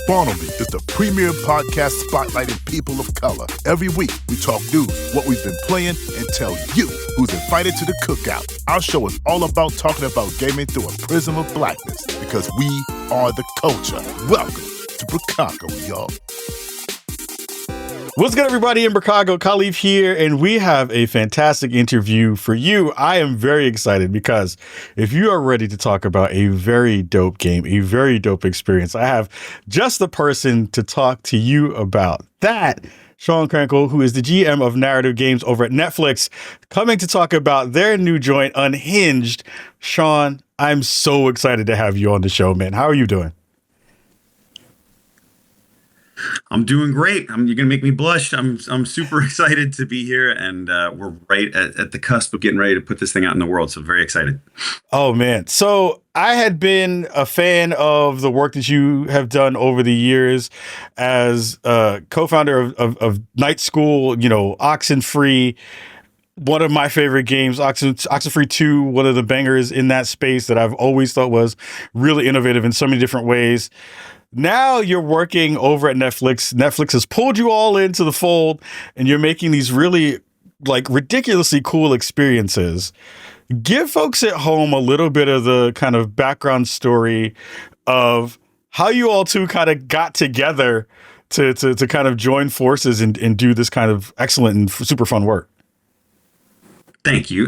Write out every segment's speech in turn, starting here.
Barnaby is the premier podcast spotlighting people of color. Every week, we talk news, what we've been playing, and tell you who's invited to the cookout. Our show is all about talking about gaming through a prism of blackness, because we are the culture. Welcome to Brookago, y'all. What's good, everybody? In Brookago, Kahlief here, and we have a fantastic interview for you. I am very excited because if you are ready to talk about a very dope game, a very dope experience, I have just the person to talk to you about that. Sean Krankel, who is the GM of narrative games over at Netflix, coming to talk about their new joint, Unhinged. Sean, I'm so excited to have you on the show, man. How are you doing? I'm doing great. You're gonna make me blush. I'm super excited to be here, and we're right at the cusp of getting ready to put this thing out in the world. So very excited. Oh man! So I had been a fan of the work that you have done over the years as co-founder of Night School. You know, Oxenfree. One of my favorite games, Oxenfree 2, one of the bangers in that space that I've always thought was really innovative in so many different ways. Now you're working over at Netflix. Netflix has pulled you all into the fold, and you're making these really ridiculously cool experiences. Give folks at home a little bit of the kind of background story of how you all two kind of got together to kind of join forces and do this kind of excellent and super fun work. Thank you.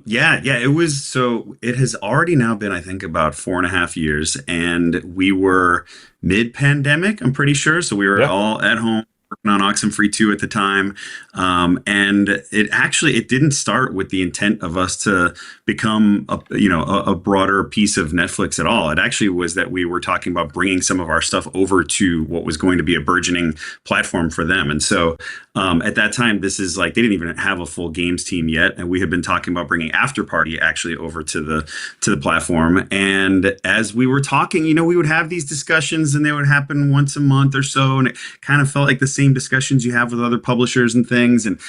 It has already now been, I think, about 4.5 years, and we were mid-pandemic, I'm pretty sure. So we were all at home working on Oxenfree 2 at the time. And it didn't start with the intent of us to become a broader piece of Netflix at all. It actually was that we were talking about bringing some of our stuff over to what was going to be a burgeoning platform for them. And so at that time, this is they didn't even have a full games team yet. And we had been talking about bringing Afterparty actually over to the platform. And as we were talking, we would have these discussions, and they would happen once a month or so. And it kind of felt like the same discussions you have with other publishers and things. And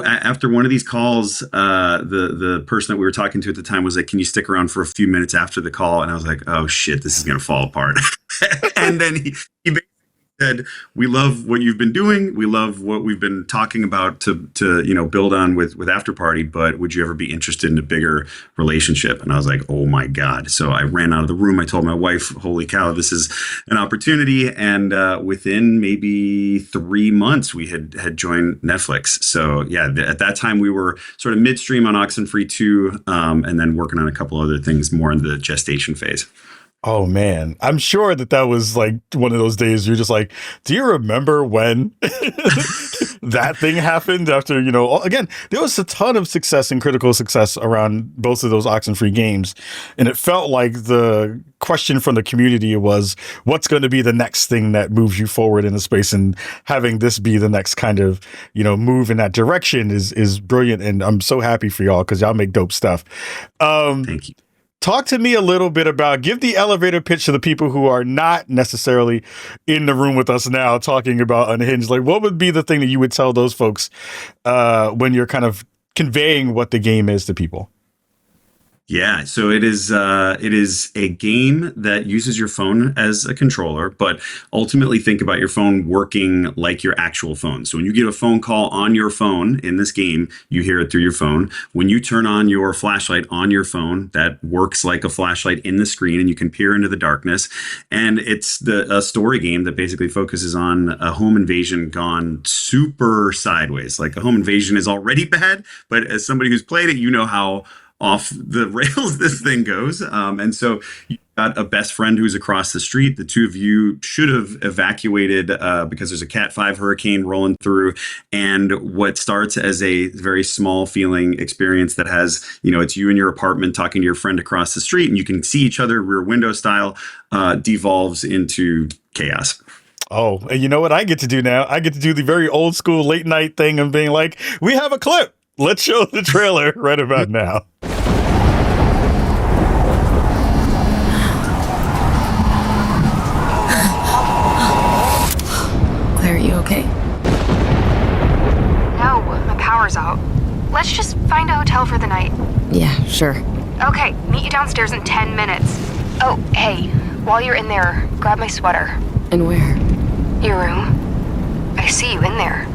after one of these calls, the person that we were talking to at the time was like, "Can you stick around for a few minutes after the call?" And I was like, "Oh shit, this is going to fall apart." And then he basically said, "We love what you've been doing. We love what we've been talking about to build on with Afterparty, but would you ever be interested in a bigger relationship?" And I was like, "Oh my God." So I ran out of the room. I told my wife, "Holy cow, this is an opportunity." And within maybe 3 months, we had joined Netflix. So yeah, at that time we were sort of midstream on Oxenfree 2, and then working on a couple other things more in the gestation phase. Oh man, I'm sure that was one of those days you're just like, do you remember when that thing happened after, again, there was a ton of success and critical success around both of those Oxenfree games. And it felt like the question from the community was, what's going to be the next thing that moves you forward in the space? And having this be the next kind of, move in that direction is brilliant. And I'm so happy for y'all because y'all make dope stuff. Thank you. Talk to me a little bit about, give the elevator pitch to the people who are not necessarily in the room with us now talking about Unhinged. What would be the thing that you would tell those folks when you're kind of conveying what the game is to people? Yeah, so it is a game that uses your phone as a controller, but ultimately think about your phone working like your actual phone. So when you get a phone call on your phone in this game, you hear it through your phone. When you turn on your flashlight on your phone, that works like a flashlight in the screen, and you can peer into the darkness. And it's a story game that basically focuses on a home invasion gone super sideways. Like, a home invasion is already bad, but as somebody who's played it, you know how off the rails this thing goes. And so you've got a best friend who's across the street. The two of you should have evacuated because there's a Cat 5 hurricane rolling through. And what starts as a very small feeling experience that has, it's you in your apartment talking to your friend across the street, and you can see each other rear window style, devolves into chaos. Oh, and you know what I get to do now? I get to do the very old school late night thing of being like, we have a clip. Let's show the trailer right about now. Claire, are you okay? No, my power's out. Let's just find a hotel for the night. Yeah, sure. Okay, meet you downstairs in 10 minutes. Oh, hey, While you're in there, grab my sweater. And where? Your room. I see you in there.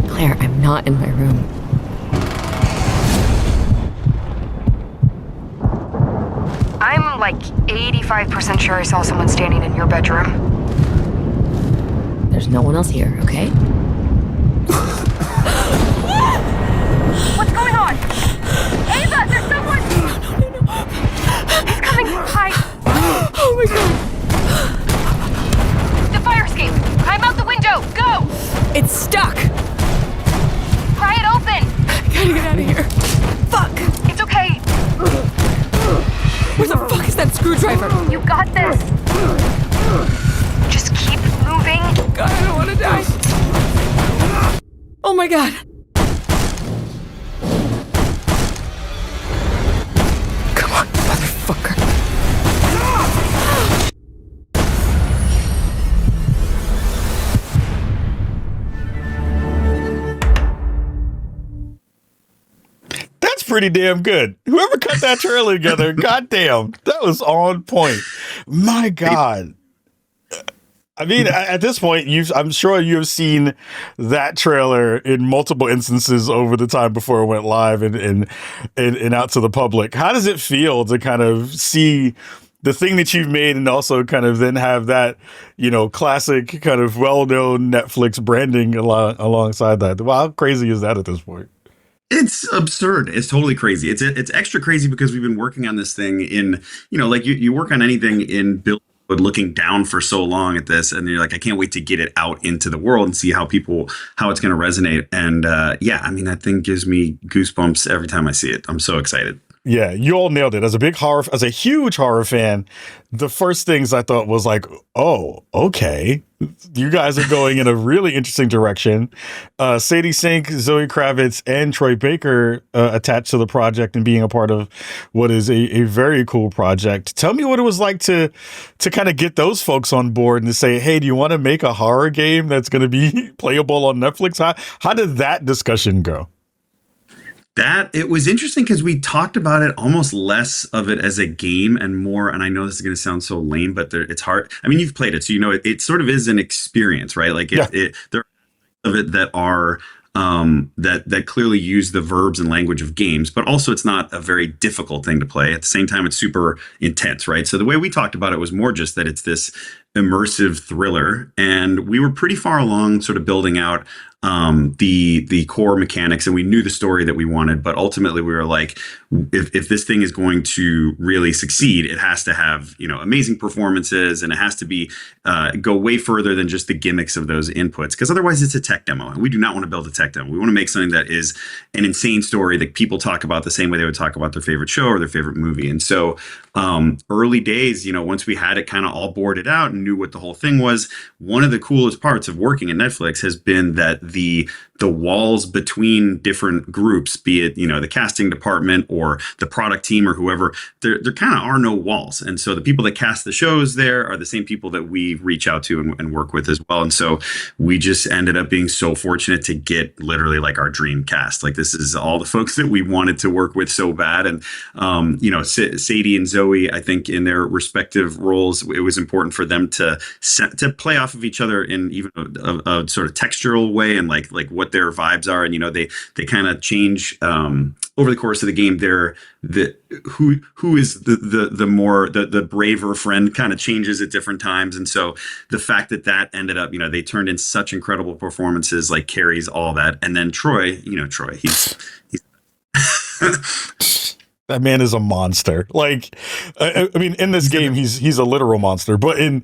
Claire, I'm not in my room. I'm like 85% sure I saw someone standing in your bedroom. There's no one else here, okay? What's going on? Ava, there's someone! No. He's coming. Hi. Oh my god. The fire escape. Climb out the window. Go! It's stuck. Pry it open. Gotta get out of here. Fuck. It's okay. Where the fuck is that screwdriver? You got this. Just keep moving. God, I don't want to die. Oh my god. Come on, motherfucker. That's pretty damn good. Whoever cut that trailer together, goddamn, that was on point. My God. I mean, at this point, I'm sure you've seen that trailer in multiple instances over the time before it went live and out to the public. How does it feel to kind of see the thing that you've made and also kind of then have that, classic kind of well-known Netflix branding alongside that? Well, how crazy is that at this point? It's absurd. It's totally crazy. It's extra crazy because we've been working on this thing in, like you work on anything in build, but looking down for so long at this, and you're like, I can't wait to get it out into the world and see how it's going to resonate. And that thing gives me goosebumps every time I see it. I'm so excited. Yeah, you all nailed it. As a huge horror fan, the first things I thought was like, oh, okay, you guys are going in a really interesting direction. Sadie Sink, Zoë Kravitz, and Troy Baker attached to the project and being a part of what is a very cool project. Tell me what it was like to kind of get those folks on board and to say, hey, do you want to make a horror game that's going to be playable on Netflix? How did that discussion go? It was interesting because we talked about it almost less of it as a game and more. And I know this is going to sound so lame, but it's hard. I mean, you've played it, so it sort of is an experience, right? Like there are of it that are that clearly use the verbs and language of games, but also it's not a very difficult thing to play. At the same time, it's super intense, right? So the way we talked about it was more just that it's this immersive thriller, and we were pretty far along sort of building out the core mechanics, and we knew the story that we wanted, but ultimately we were like, if this thing is going to really succeed, it has to have amazing performances, and it has to be go way further than just the gimmicks of those inputs, because otherwise it's a tech demo, and we do not want to build a tech demo. We want to make something that is an insane story that people talk about the same way they would talk about their favorite show or their favorite movie. And so early days, once we had it kind of all boarded out and knew what the whole thing was, one of the coolest parts of working at Netflix has been that the walls between different groups, be it the casting department or the product team or whoever, there kind of are no walls. And so the people that cast the shows there are the same people that we reach out to and work with as well. And so we just ended up being so fortunate to get literally like our dream cast. Like, this is all the folks that we wanted to work with so bad. And Sadie and Zoe, I think in their respective roles, it was important for them to play off of each other in even a sort of textural way, and like what their vibes are. And they kind of change over the course of the game. They're who is the braver friend kind of changes at different times. And so the fact that ended up, they turned in such incredible performances, like carries all that. And then Troy, he's that man is a monster. Like, I mean, in this game, he's a literal monster, but in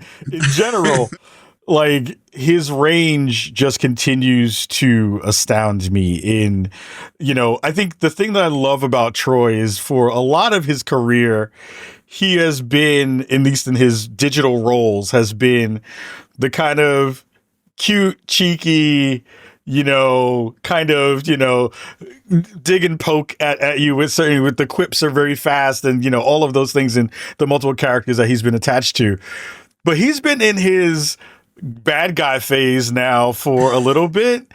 general, like, his range just continues to astound me. I think the thing that I love about Troy is, for a lot of his career, he has been, at least in his digital roles, has been the kind of cute, cheeky, kind of, dig and poke at you with the quips are very fast, and, all of those things, and the multiple characters that he's been attached to. But he's been in his bad guy phase now for a little bit.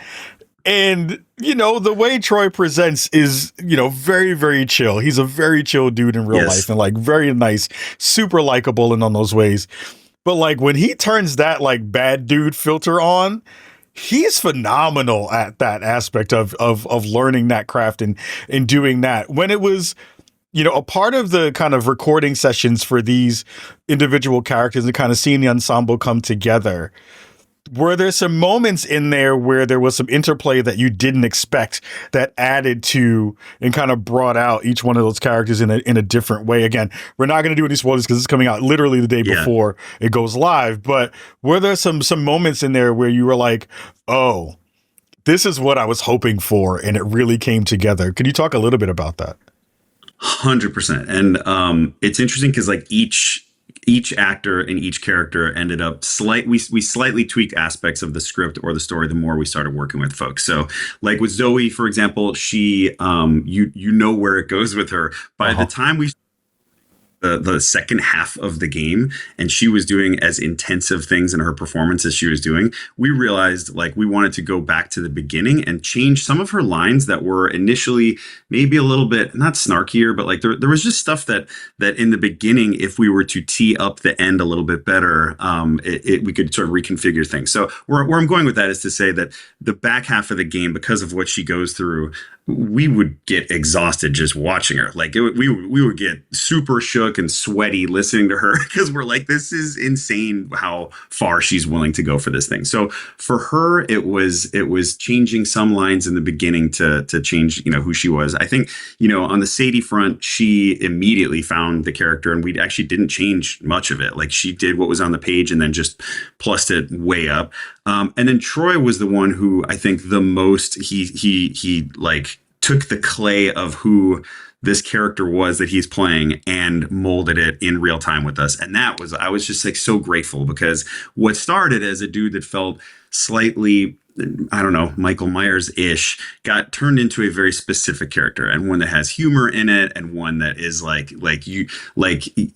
And, the way Troy presents is, very, very chill. He's a very chill dude in real life, and like very nice, super likable, and on those ways. But like when he turns that like bad dude filter on, he's phenomenal at that aspect of learning that craft and doing that. When it was, you know, a part of the kind of recording sessions for these individual characters and kind of seeing the ensemble come together, were there some moments in there where there was some interplay that you didn't expect that added to and kind of brought out each one of those characters in a different way? Again, we're not going to do any spoilers because it's coming out literally the day before it goes live. But were there some moments in there where you were like, oh, this is what I was hoping for, and it really came together? Could you talk a little bit about that? 100%. And it's interesting because like each actor and each character ended up we slightly tweaked aspects of the script or the story the more we started working with folks. So like with Zoe, for example, she you know where it goes with her. By the time we the second half of the game and she was doing as intensive things in her performance as she was doing, we realized like we wanted to go back to the beginning and change some of her lines that were initially maybe a little bit not snarkier, but like there was just stuff that in the beginning, if we were to tee up the end a little bit better, we could sort of reconfigure things. So where I'm going with that is to say that the back half of the game, because of what she goes through, we would get exhausted just watching her. Like we would get super shook and sweaty listening to her because we're like, this is insane how far she's willing to go for this thing. So for her, it was changing some lines in the beginning to change, you know, who she was. I think, you know, on the Sadie front, she immediately found the character and we actually didn't change much of it. Like she did what was on the page and then just plussed it way up. And then Troy was the one who I think the most he like took the clay of who this character was that he's playing and molded it in real time with us. And I was just like so grateful because what started as a dude that felt slightly, I don't know, Michael Myers-ish, got turned into a very specific character and one that has humor in it and one that is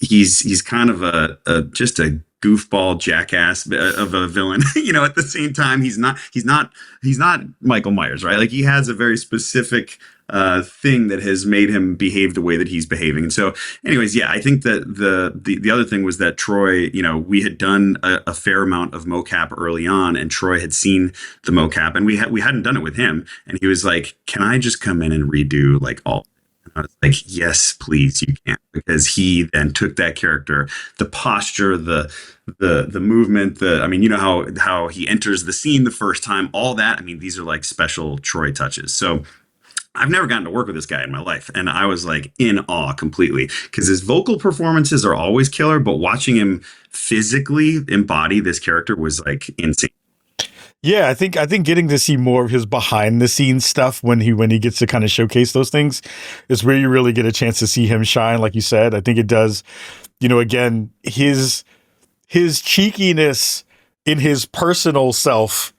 he's kind of just a goofball jackass of a villain, you know, at the same time, he's not Michael Myers, right? Like he has a very specific thing that has made him behave the way that he's behaving. And so anyways, yeah, I think that the other thing was that Troy, you know, we had done a fair amount of mocap early on and Troy had seen the mocap and we hadn't done it with him. And he was like, can I just come in and redo like all? And I was like, yes, please, you can. Because he then took that character, the posture, the movement, I mean, you know how he enters the scene the first time, all that. I mean, these are like special Troy touches. So I've never gotten to work with this guy in my life. And I was like in awe completely because his vocal performances are always killer. But watching him physically embody this character was like insane. Yeah, I think getting to see more of his behind the scenes stuff when he gets to kind of showcase those things is where you really get a chance to see him shine. Like you said, I think it does, you know, again, his cheekiness in his personal self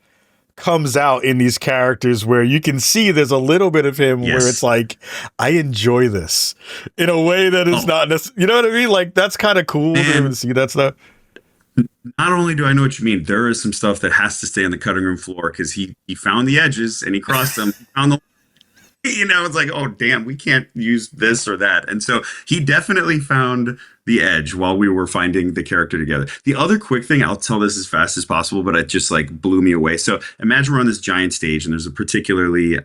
comes out in these characters where you can see there's a little bit of him where it's like, I enjoy this in a way that is not necessarily, you know what I mean? Like that's kind of cool to see that stuff. Not only do I know what you mean, there is some stuff that has to stay on the cutting room floor because he found the edges and he crossed them. He found the, you know, it's like, oh, damn, we can't use this or that. And so he definitely found the edge while we were finding the character together. The other quick thing, I'll tell this as fast as possible, but it just like blew me away. So imagine we're on this giant stage and there's a particularly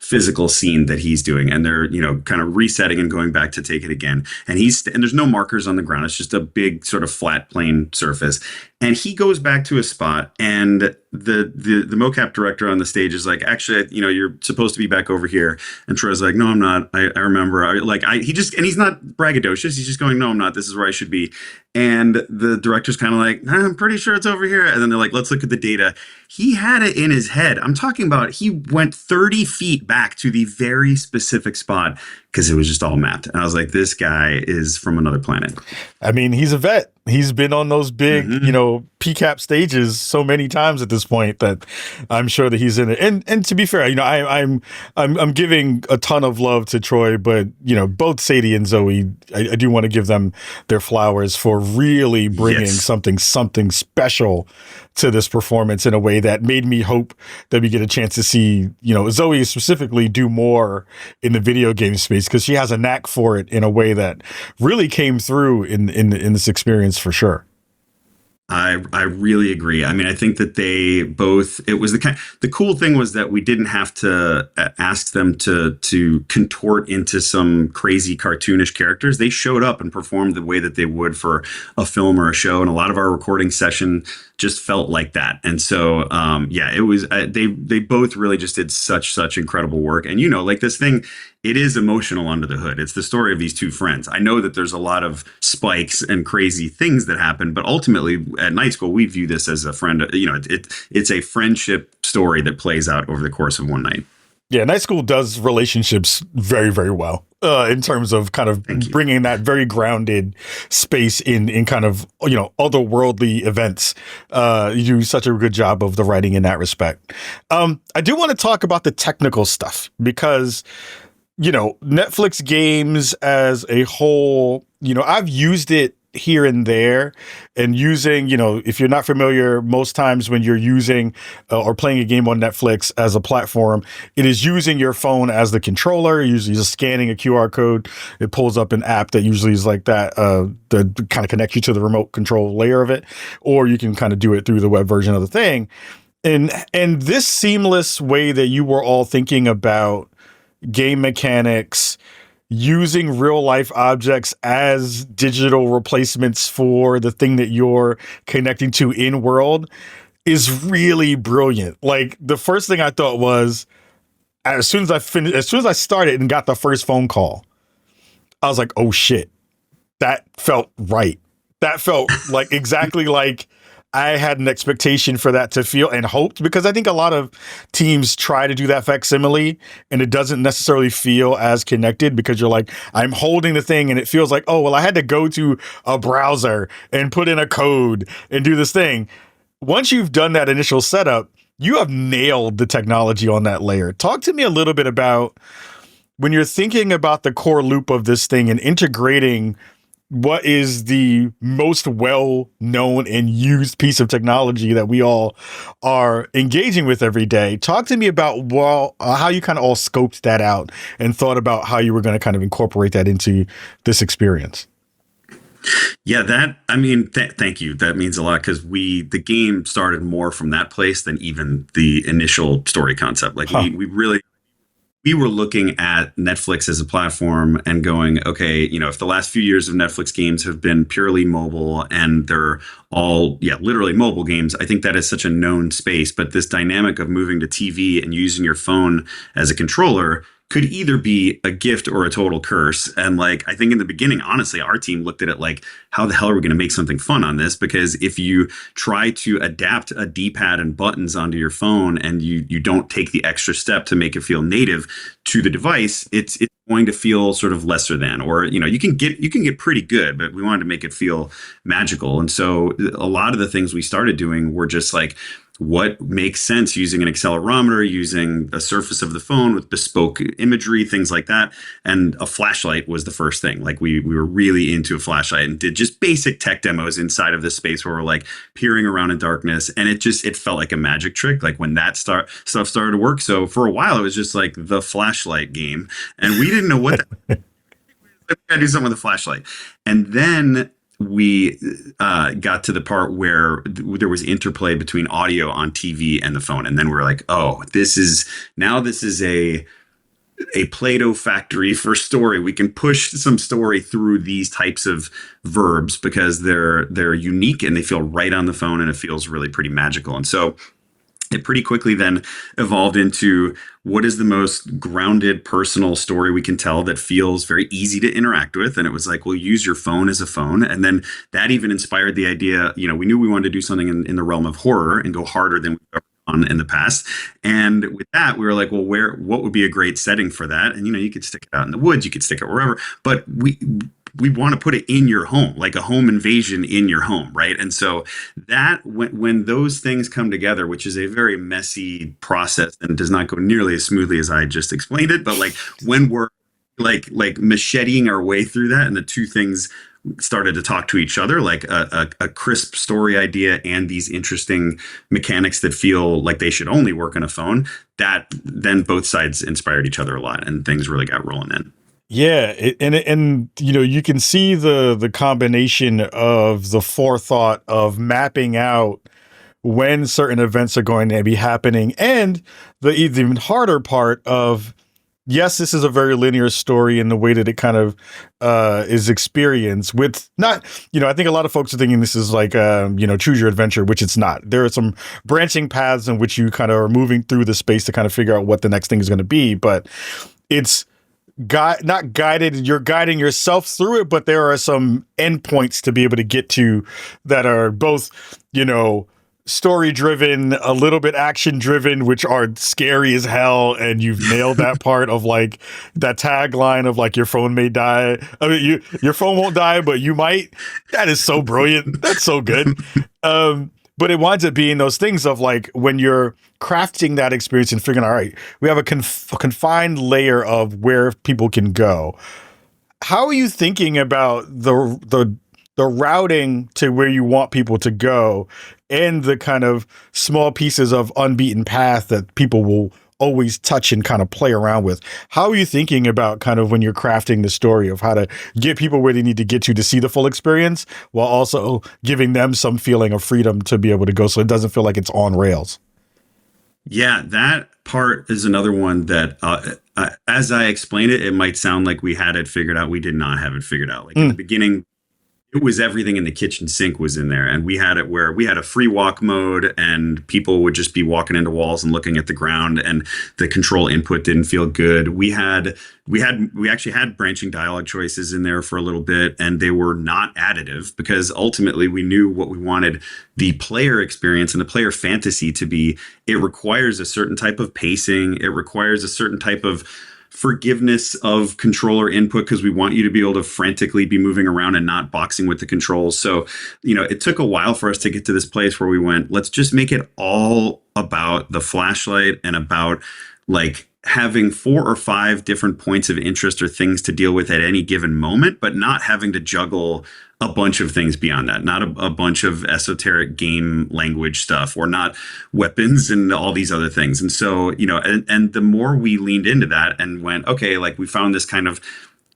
physical scene that he's doing and they're, you know, kind of resetting and going back to take it again. And there's no markers on the ground. It's just a big sort of flat plane surface. And he goes back to a spot and the mocap director on the stage is like, actually, you know, you're supposed to be back over here. And Troy's like, no, I'm not. I remember. He's not braggadocious. He's just going, no, I'm not. This is where I should be. And the director's kind of like, I'm pretty sure it's over here. And then they're like, let's look at the data. He had it in his head. I'm talking about he went 30 feet back to the very specific spot because it was just all mapped. And I was like, this guy is from another planet. I mean, he's a vet. He's been on those big, you know, PCAP stages so many times at this point that I'm sure that he's in it. And to be fair, you know, I'm giving a ton of love to Troy, but you know, both Sadie and Zoe, I do want to give them their flowers for really bringing something special to this performance in a way that made me hope that we get a chance to see, you know, Zoe specifically do more in the video game space because she has a knack for it in a way that really came through in this experience for sure. I really agree. I mean, I think that they both, it was the cool thing was that we didn't have to ask them to contort into some crazy cartoonish characters. They showed up and performed the way that they would for a film or a show. And a lot of our recording session just felt like that. And so, yeah, it was, they both really just did such incredible work. And, like this thing, it is emotional under the hood. It's the story of these two friends. I know that there's a lot of spikes and crazy things that happen, but ultimately at Night School, we view this as a friend. It's a friendship story that plays out over the course of one night. Yeah, Night School does relationships very, very well in terms of kind of bringing that very grounded space in kind of, otherworldly events. You do such a good job of the writing in that respect. I do want to talk about the technical stuff because, Netflix games as a whole, I've used it here and there, and using, if you're not familiar, most times when you're using or playing a game on Netflix as a platform, it is using your phone as the controller, usually just scanning a QR code. It pulls up an app that usually is like that kind of connects you to the remote control layer of it, or you can kind of do it through the web version of the thing. And this seamless way that you were all thinking about game mechanics, using real life objects as digital replacements for the thing that you're connecting to in world is really brilliant. Like the first thing I thought was, as soon as I started and got the first phone call, I was like, oh shit, that felt right. That felt like exactly like I had an expectation for that to feel and hoped, because I think a lot of teams try to do that facsimile and it doesn't necessarily feel as connected because you're like, I'm holding the thing and it feels like, oh, well, I had to go to a browser and put in a code and do this thing. Once you've done that initial setup, you have nailed the technology on that layer. Talk to me a little bit about when you're thinking about the core loop of this thing and integrating what is the most well-known and used piece of technology that we all are engaging with every day. Talk to me about how you kind of all scoped that out and thought about how you were going to kind of incorporate that into this experience. Yeah, thank you. That means a lot because the game started more from that place than even the initial story concept. Like we were looking at Netflix as a platform and going, okay, if the last few years of Netflix games have been purely mobile and they're all, literally mobile games, I think that is such a known space. But this dynamic of moving to TV and using your phone as a controller could either be a gift or a total curse. And like, I think in the beginning, honestly, our team looked at it like, how the hell are we going to make something fun on this? Because if you try to adapt a D-pad and buttons onto your phone and you don't take the extra step to make it feel native to the device, it's going to feel sort of lesser than, or, you can get pretty good, but we wanted to make it feel magical. And so a lot of the things we started doing were just like, what makes sense using an accelerometer, using the surface of the phone with bespoke imagery, things like that. And a flashlight was the first thing. Like we were really into a flashlight and did just basic tech demos inside of this space where we're like peering around in darkness. And it felt like a magic trick, like when that stuff started to work. So for a while, it was just like the flashlight game. And we didn't know what we gotta do something with a flashlight. And then we got to the part where there was interplay between audio on TV and the phone. And then we were like, oh, this is a Play-Doh factory for story. We can push some story through these types of verbs because they're unique and they feel right on the phone and it feels really pretty magical. And so it pretty quickly then evolved into what is the most grounded personal story we can tell that feels very easy to interact with. And it was like, well, use your phone as a phone. And then that even inspired the idea, we knew we wanted to do something in the realm of horror and go harder than we've ever done in the past. And with that, we were like, well, what would be a great setting for that? And, you could stick it out in the woods, you could stick it wherever, but we want to put it in your home, like a home invasion in your home, right? And so that when those things come together, which is a very messy process and does not go nearly as smoothly as I just explained it, but like when we're like macheting our way through that and the two things started to talk to each other, like a crisp story idea and these interesting mechanics that feel like they should only work on a phone, that then both sides inspired each other a lot and things really got rolling in. Yeah, and you know, you can see the combination of the forethought of mapping out when certain events are going to be happening, and the even harder part of, yes, this is a very linear story in the way that it kind of is experienced with not, you know, I think a lot of folks are thinking this is like, you know, choose your adventure, which it's not. There are some branching paths in which you kind of are moving through the space to kind of figure out what the next thing is going to be, but it's not guided, you're guiding yourself through it, but there are some endpoints to be able to get to that are both, you know, story driven, a little bit action driven, which are scary as hell. And you've nailed that part of like that tagline of like, your phone may die. I mean, your phone won't die, but you might. That is so brilliant. That's so good. But it winds up being those things of like, when you're crafting that experience and figuring, all right, we have a confined layer of where people can go. How are you thinking about the routing to where you want people to go, and the kind of small pieces of unbeaten path that people will always touch and kind of play around with? How are you thinking about kind of when you're crafting the story of how to get people where they need to get to see the full experience, while also giving them some feeling of freedom to be able to go, so it doesn't feel like it's on rails? Yeah, that part is another one that, as I explained it, it might sound like we had it figured out. We did not have it figured out. Like in the beginning, it was everything in the kitchen sink was in there. And we had it where we had a free walk mode, and people would just be walking into walls and looking at the ground, and the control input didn't feel good. We actually had branching dialogue choices in there for a little bit, and they were not additive, because ultimately we knew what we wanted the player experience and the player fantasy to be. It requires a certain type of pacing. It requires a certain type of forgiveness of controller input, because we want you to be able to frantically be moving around and not boxing with the controls. So, you know, it took a while for us to get to this place where we went, let's just make it all about the flashlight and about like having 4 or 5 different points of interest or things to deal with at any given moment, but not having to juggle a bunch of things beyond that, not a bunch of esoteric game language stuff, or not weapons and all these other things. And so, you know, and the more we leaned into that and went, okay, like we found this kind of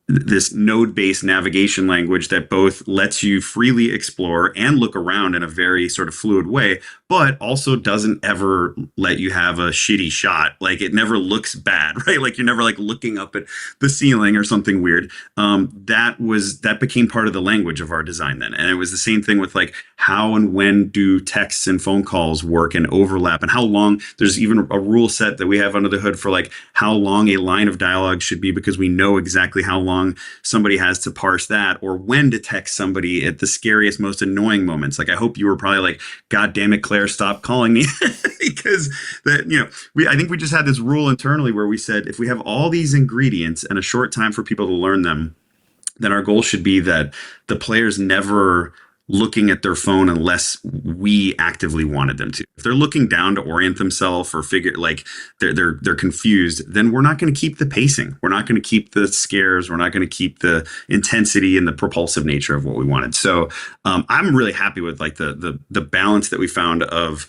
this node-based navigation language that both lets you freely explore and look around in a very sort of fluid way, but also doesn't ever let you have a shitty shot. Like it never looks bad, right? Like you're never like looking up at the ceiling or something weird. That became part of the language of our design then. And it was the same thing with like how and when do texts and phone calls work and overlap, and how long. There's even a rule set that we have under the hood for like how long a line of dialogue should be, because we know exactly how long somebody has to parse that, or when to text somebody at the scariest, most annoying moments. Like I hope you were probably like, God damn it, Claire, stop calling me. Because that, you know, I think we just had this rule internally where we said, if we have all these ingredients and a short time for people to learn them, then our goal should be that the player's never looking at their phone unless we actively wanted them to. If they're looking down to orient themselves or figure like they're confused, then we're not going to keep the pacing. We're not going to keep the scares. We're not going to keep the intensity and the propulsive nature of what we wanted. So I'm really happy with like the balance that we found of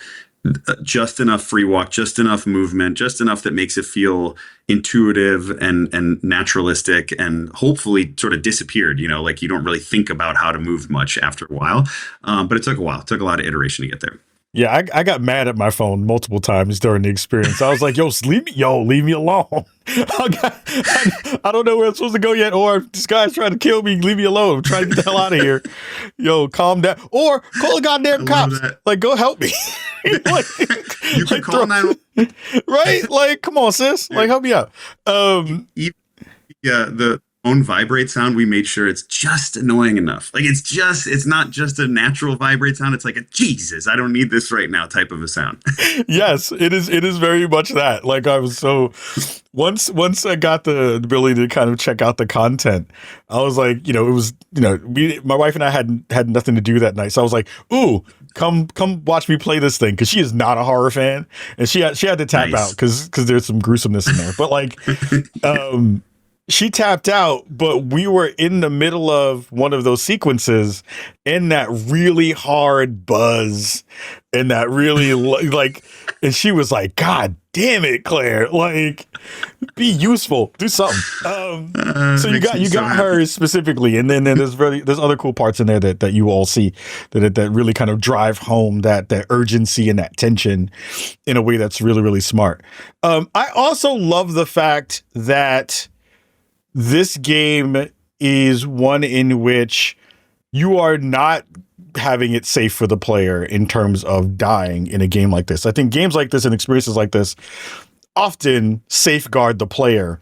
just enough free walk, just enough movement, just enough that makes it feel intuitive and naturalistic, and hopefully sort of disappeared, you know, like you don't really think about how to move much after a while. But it took a while. It took a lot of iteration to get there. Yeah, I got mad at my phone multiple times during the experience. I was like, leave me alone. I don't know where I'm supposed to go yet, or this guy's trying to kill me, leave me alone. I'm trying to get the hell out of here. Calm down. Or call the goddamn cops. Like, go help me. Like, you can call 911. Right? Like, come on, sis. Like, help me out. The phone vibrate sound, we made sure it's just annoying enough. Like it's not just a natural vibrate sound. It's like a Jesus, I don't need this right now type of a sound. Yes, it is very much that. Like I was so once I got the ability to kind of check out the content, I was like, it was, my wife and I had nothing to do that night. So I was like, ooh, come watch me play this thing, because she is not a horror fan, and she had to tap out because there's some gruesomeness in there. But like she tapped out, but we were in the middle of one of those sequences in that really hard buzz and that really like, and she was like, God damn it, Claire, like be useful, do something. So you got her specifically, and then there's other cool parts in there that you all see that really kind of drive home that urgency and that tension in a way that's really, really smart. I also love the fact that this game is one in which you are not having it safe for the player in terms of dying in a game like this. I think games like this and experiences like this often safeguard the player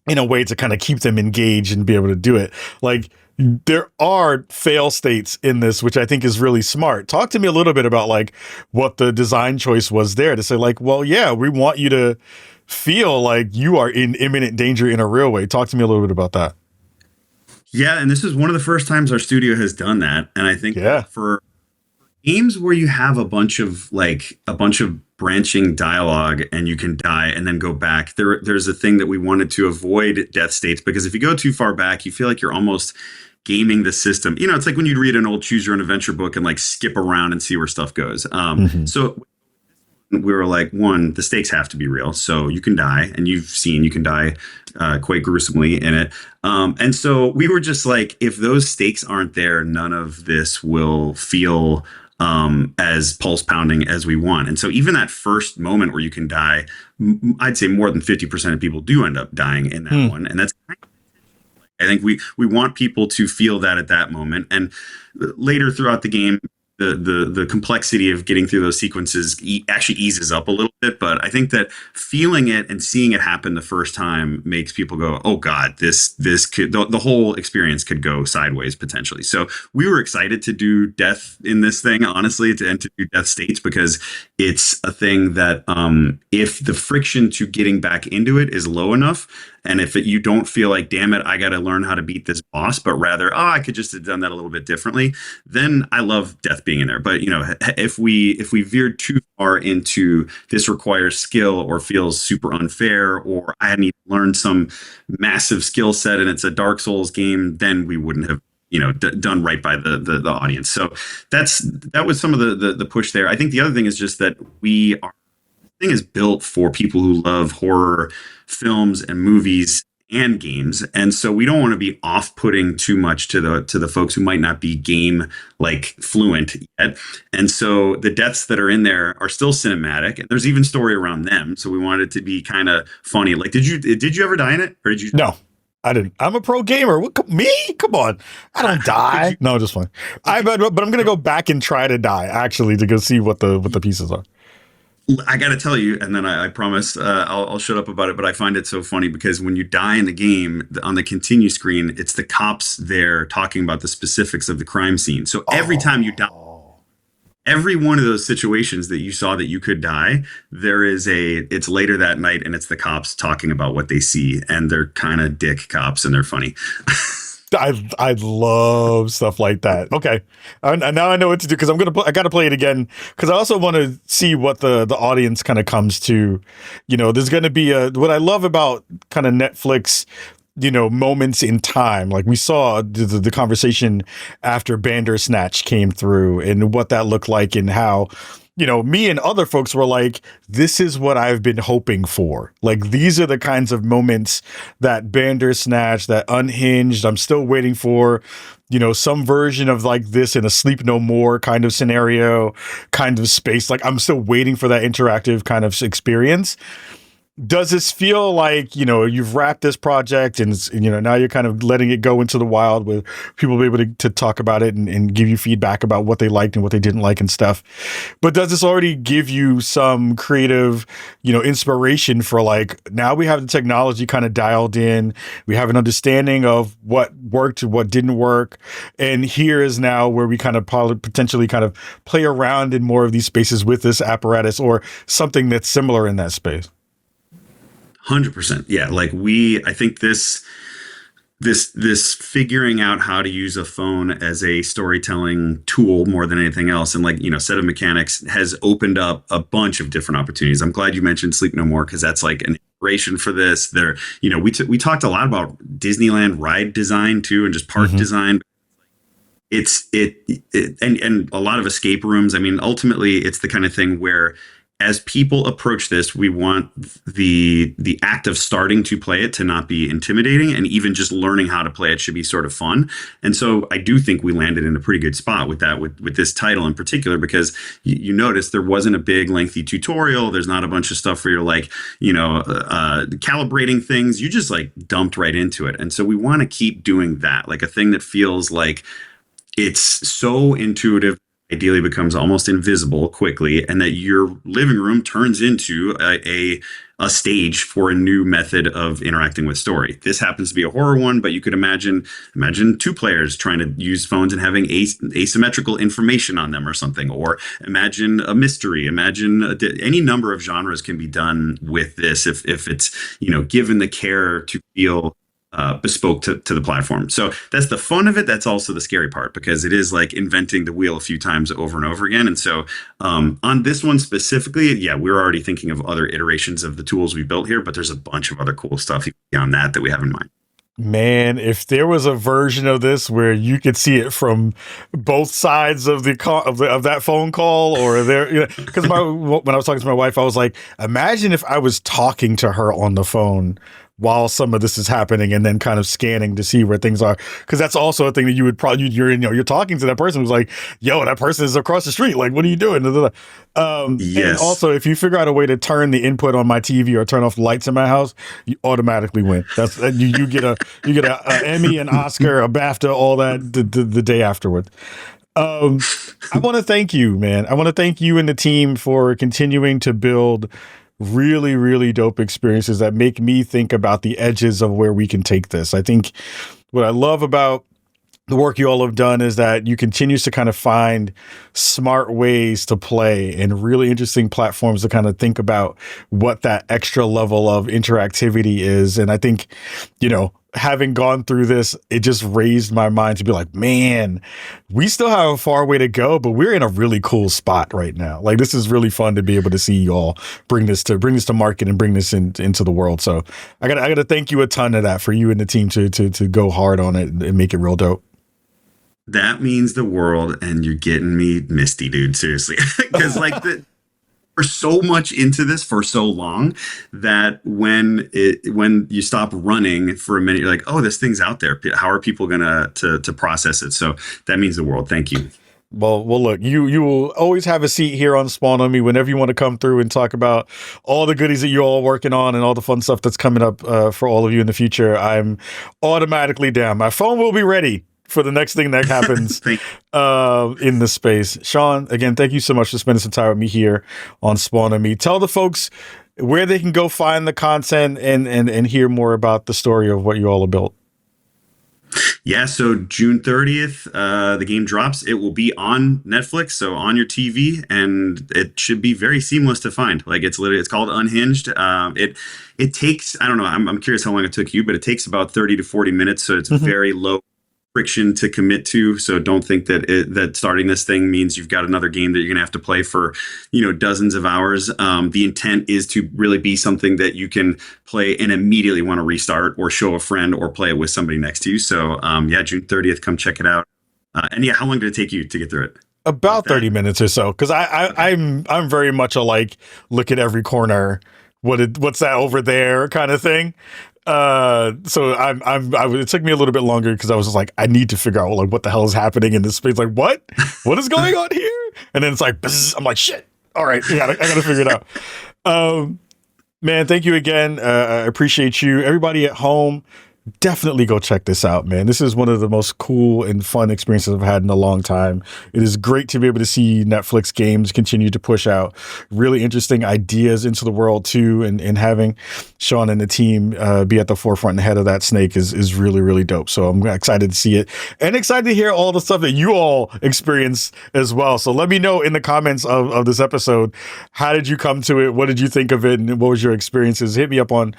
in a way to kind of keep them engaged and be able to do it. Like, there are fail states in this, which I think is really smart. Talk to me a little bit about like what the design choice was there to say like, well, yeah, we want you to feel like you are in imminent danger in a real way. Talk to me a little bit about that. Yeah, and this is one of the first times our studio has done that. And I think for games where you have a bunch of branching dialogue and you can die and then go back, there's a thing that we wanted to avoid death states, because if you go too far back, you feel like you're almost gaming the system. You know, it's like when you read an old choose your own adventure book and like skip around and see where stuff goes. So we were like, one, the stakes have to be real. So you can die, and you can die quite gruesomely in it. And so we were just like, if those stakes aren't there, none of this will feel as pulse pounding as we want. And so even that first moment where you can die, I'd say more than 50% of people do end up dying in that one. And that's I think we want people to feel that at that moment. And later throughout the game, the complexity of getting through those sequences actually eases up a little bit. But I think that feeling it and seeing it happen the first time makes people go, oh God, this could, the whole experience could go sideways potentially. So we were excited to do death in this thing, honestly, and to do death states, because it's a thing that if the friction to getting back into it is low enough, and if you don't feel like, damn it, I got to learn how to beat this boss, but rather, I could just have done that a little bit differently, then I love death being in there. But, you know, if we veered too far into this requires skill or feels super unfair, or I need to learn some massive skill set and it's a Dark Souls game, then we wouldn't have, you know, done right by the audience. So that was some of the push there. I think the other thing is just that thing is built for people who love horror films and movies and games, and so we don't want to be off-putting too much to the folks who might not be game like fluent yet. And so the deaths that are in there are still cinematic, and there's even story around them. So we wanted it to be kind of funny. Like, did you ever die in it, or did you? No, I didn't. I'm a pro gamer. Me? Come on. I don't die. No, just fine. But I'm gonna go back and try to die actually to go see what the pieces are. I got to tell you, and then I promise I'll shut up about it, but I find it so funny because when you die in the game, on the continue screen, it's the cops there talking about the specifics of the crime scene. So every time you die, every one of those situations that you saw that you could die, it's later that night and it's the cops talking about what they see, and they're kind of dick cops and they're funny. I love stuff like that. Okay, now I know what to do, because I got to play it again, because I also want to see what the audience kind of comes to. You know, there's going to be what I love about kind of Netflix, you know, moments in time. Like we saw the conversation after Bandersnatch came through and what that looked like, and how, you know, me and other folks were like, this is what I've been hoping for. Like, these are the kinds of moments that Bandersnatch, that Unhinged, I'm still waiting for, you know, some version of like this in a Sleep No More kind of scenario, kind of space. Like, I'm still waiting for that interactive kind of experience. Does this feel like, you know, you've wrapped this project and, you know, now you're kind of letting it go into the wild with people be able to talk about it and give you feedback about what they liked and what they didn't like and stuff. But does this already give you some creative, you know, inspiration for like, now we have the technology kind of dialed in. We have an understanding of what worked and what didn't work. And here is now where we kind of potentially kind of play around in more of these spaces with this apparatus or something that's similar in that space. 100%. Yeah. Like I think this figuring out how to use a phone as a storytelling tool more than anything else, and like, you know, set of mechanics has opened up a bunch of different opportunities. I'm glad you mentioned Sleep No More, because that's like an inspiration for this. There, you know, we talked a lot about Disneyland ride design too, and just park design. And a lot of escape rooms. I mean, ultimately, it's the kind of thing where as people approach this, we want the act of starting to play it to not be intimidating, and even just learning how to play it should be sort of fun. And so I do think we landed in a pretty good spot with that, with this title in particular, because you notice there wasn't a big lengthy tutorial. There's not a bunch of stuff where you're like, calibrating things. You just like dumped right into it. And so we want to keep doing that, like a thing that feels like it's so intuitive, ideally becomes almost invisible quickly, and that your living room turns into a stage for a new method of interacting with story. This happens to be a horror one, but you could imagine two players trying to use phones and having asymmetrical information on them or something, or imagine a mystery, any number of genres can be done with this if it's, given the care to feel bespoke to the platform. So that's the fun of it. That's also the scary part, because it is like inventing the wheel a few times over and over again. And so on this one specifically, we're already thinking of other iterations of the tools we built here, but there's a bunch of other cool stuff beyond that we have in mind. Man, if there was a version of this where you could see it from both sides of of that phone call, or there, because when I was talking to my wife, I was like, imagine if I was talking to her on the phone while some of this is happening, and then kind of scanning to see where things are, because that's also a thing that you would probably you're talking to that person who's like, yo, that person is across the street, like, what are you doing? Yes. And also, if you figure out a way to turn the input on my TV or turn off the lights in my house, you automatically win. That's you get a Emmy, an Oscar, a BAFTA, all that the day afterward. I want to thank you, man. I want to thank you and the team for continuing to build really, really dope experiences that make me think about the edges of where we can take this. I think what I love about the work you all have done is that you continue to kind of find smart ways to play and really interesting platforms to kind of think about what that extra level of interactivity is. And I think, having gone through this, it just raised my mind to be like, man, we still have a far way to go, but we're in a really cool spot right now. Like, this is really fun to be able to see you all bring this to market and bring this into the world. So I got to thank you a ton of that, for you and the team to go hard on it and make it real dope. That means the world, and you're getting me misty, dude. Seriously, because we're so much into this for so long that when you stop running for a minute, you're like, oh, this thing's out there. How are people gonna to process it? So that means the world. Thank you. Well, look, you will always have a seat here on Spawn on Me whenever you want to come through and talk about all the goodies that you're all working on and all the fun stuff that's coming up for all of you in the future. I'm automatically down. My phone will be ready for the next thing that happens in the space. Sean, again, thank you so much for spending some time with me here on Spawn on Me. Tell the folks where they can go find the content and hear more about the story of what you all have built. Yeah, so June 30th, the game drops. It will be on Netflix, so on your TV, and it should be very seamless to find. Like, it's called Unhinged. It takes, I don't know, I'm curious how long it took you, but it takes about 30 to 40 minutes, so it's very low friction to commit to. So don't think that starting this thing means you've got another game that you're going to have to play for, dozens of hours. The intent is to really be something that you can play and immediately want to restart or show a friend or play it with somebody next to you. So June 30th, come check it out. And how long did it take you to get through it? About 30 minutes or so. Cause I'm very much a look at every corner. What's that over there kind of thing. So it took me a little bit longer because I was just like, I need to figure out what the hell is happening in this space. Like, what is going on here? And then it's like, bzz, I'm like, shit. All right. I gotta figure it out. Man, thank you again. I appreciate you. Everybody at home, definitely go check this out, man. This is one of the most cool and fun experiences I've had in a long time. It is great to be able to see Netflix games continue to push out really interesting ideas into the world too, and having Sean and the team be at the forefront and head of that snake is really, really dope. So I'm excited to see it and excited to hear all the stuff that you all experience as well. So let me know in the comments of this episode, how did you come to it? What did you think of it? And what was your experiences? Hit me up on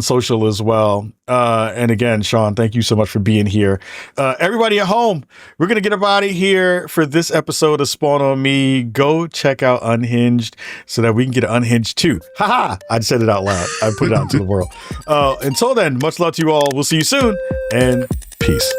social as well. And again, Sean, thank you so much for being here. Everybody at home, we're going to get up out of here for this episode of Spawn on Me. Go check out Unhinged so that we can get Unhinged too. Haha! I said it out loud. I put it out into the world. Until then, much love to you all. We'll see you soon, and peace.